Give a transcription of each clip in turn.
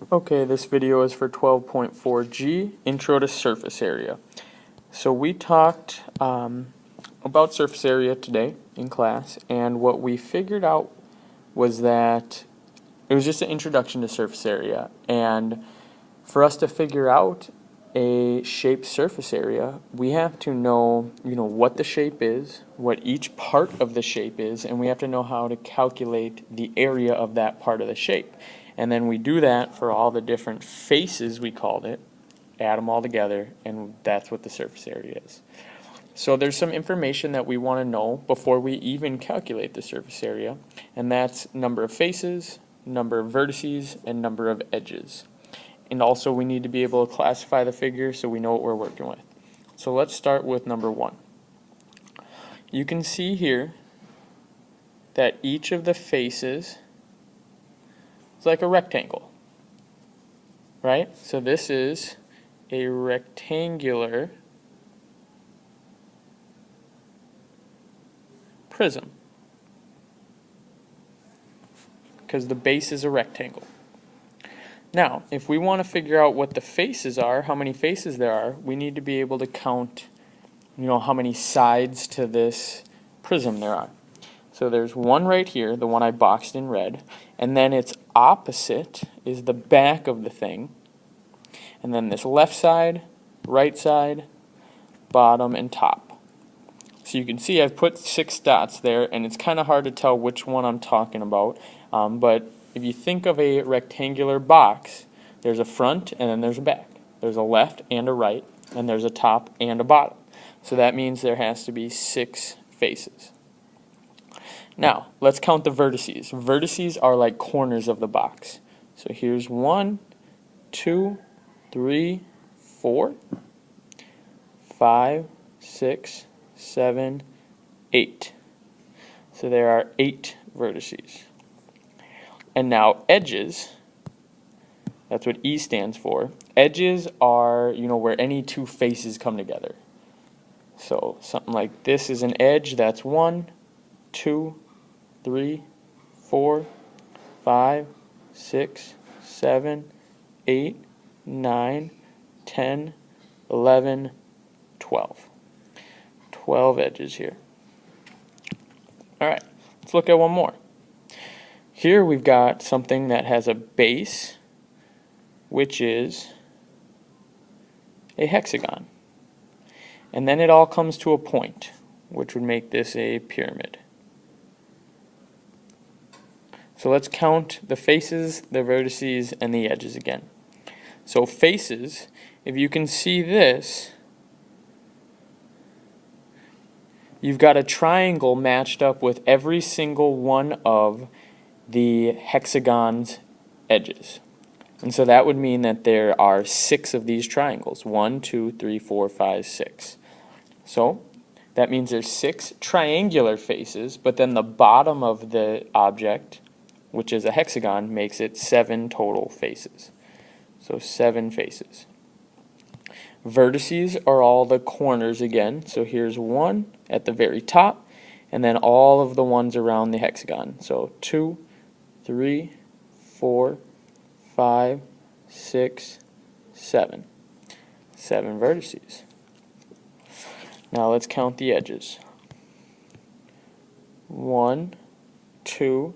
Okay, this video is for 12.4G, Intro to Surface Area. So we talked about surface area today in class, and what we figured out was that it was just an introduction to surface area. And for us to figure out a shape surface area, we have to know, what the shape is, what each part of the shape is, and we have to know how to calculate the area of that part of the shape. And then we do that for all the different faces, we called it, add them all together, and that's what the surface area is. So there's some information that we want to know before we even calculate the surface area, and that's number of faces, number of vertices, and number of edges. And also we need to be able to classify the figure so we know what we're working with. So let's start with number 1. You can see here that each of the faces is like a rectangle, right? So this is a rectangular prism because the base is a rectangle. Now, if we want to figure out what the faces are, how many faces there are, we need to be able to count, how many sides to this prism there are. So there's one right here, the one I boxed in red, and then its opposite is the back of the thing, and then this left side, right side, bottom, and top. So you can see I've put 6 dots there, and it's kind of hard to tell which one I'm talking about, but if you think of a rectangular box, there's a front and then there's a back. There's a left and a right, and there's a top and a bottom. So that means there has to be 6 faces. Now, let's count the vertices. Vertices are like corners of the box. So here's 1, 2, 3, 4, 5, 6, 7, 8. So there are 8 vertices. And now edges, that's what E stands for. Edges are, where any 2 faces come together. So something like this is an edge, that's 1, 2, 3, 4, 5, 6, 7, 8, 9, 10, 11, 12. 12 edges here. Alright, let's look at one more. Here we've got something that has a base, which is a hexagon. And then it all comes to a point, which would make this a pyramid. So let's count the faces, the vertices, and the edges again. So faces, if you can see this, you've got a triangle matched up with every single one of the hexagon's edges. And so that would mean that there are 6 of these triangles. 1, 2, 3, 4, 5, 6. So that means there's 6 triangular faces, but then the bottom of the object, which is a hexagon, makes it 7 total faces. So 7 faces. Vertices are all the corners again. So here's 1 at the very top, and then all of the ones around the hexagon. So 2, 3, 4, 5, 6, 7. 7 vertices. Now let's count the edges. 1, 2,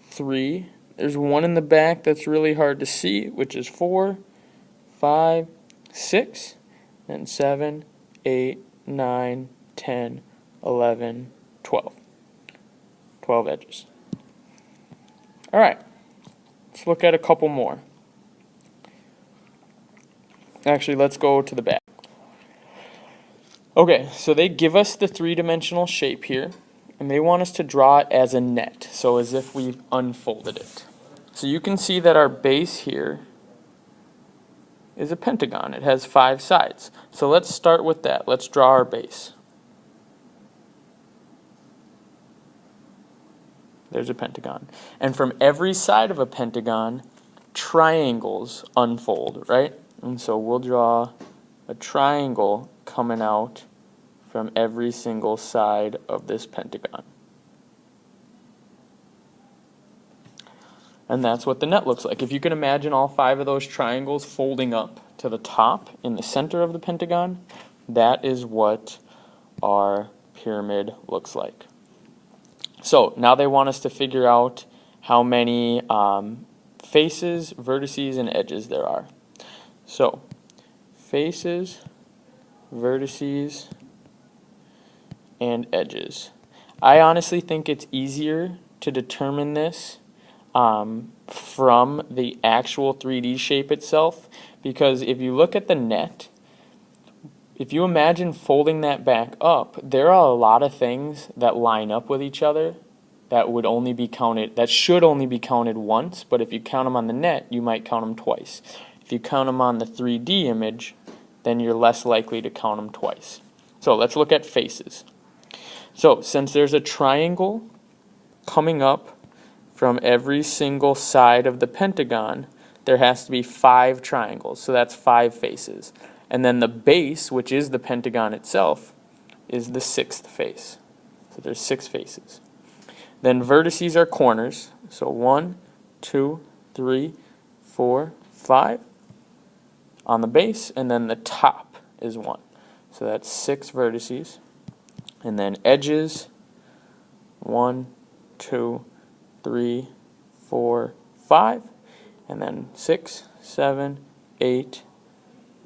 3. There's one in the back that's really hard to see, which is 4, 5, 6, and 7, 8, 9, 10, 11, 12. 12 edges. Alright, let's look at a couple more. Actually, let's go to the back. Okay, so they give us the 3-dimensional shape here, and they want us to draw it as a net, so as if we've unfolded it. So you can see that our base here is a pentagon. It has 5 sides. So let's start with that. Let's draw our base. There's a pentagon. And from every side of a pentagon, triangles unfold, right? And so we'll draw a triangle coming out from every single side of this pentagon. And that's what the net looks like. If you can imagine all 5 of those triangles folding up to the top in the center of the pentagon, that is what our pyramid looks like. So now they want us to figure out how many faces, vertices, and edges there are. So faces, vertices, and edges. I honestly think it's easier to determine this from the actual 3D shape itself, because if you look at the net, if you imagine folding that back up, there are a lot of things that line up with each other that would only be counted, that should only be counted once, but if you count them on the net, you might count them twice. If you count them on the 3D image, then you're less likely to count them twice. So let's look at faces. So since there's a triangle coming up from every single side of the pentagon, there has to be 5 triangles, so that's 5 faces. And then the base, which is the pentagon itself, is the 6th face. So there's 6 faces. Then vertices are corners, so 1, 2, 3, 4, 5 on the base, and then the top is 1. So that's 6 vertices. And then edges, 1, 2, 3, 4, 5, and then 6, 7, 8,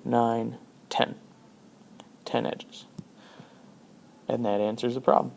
9, 10. 10 edges. And that answers the problem.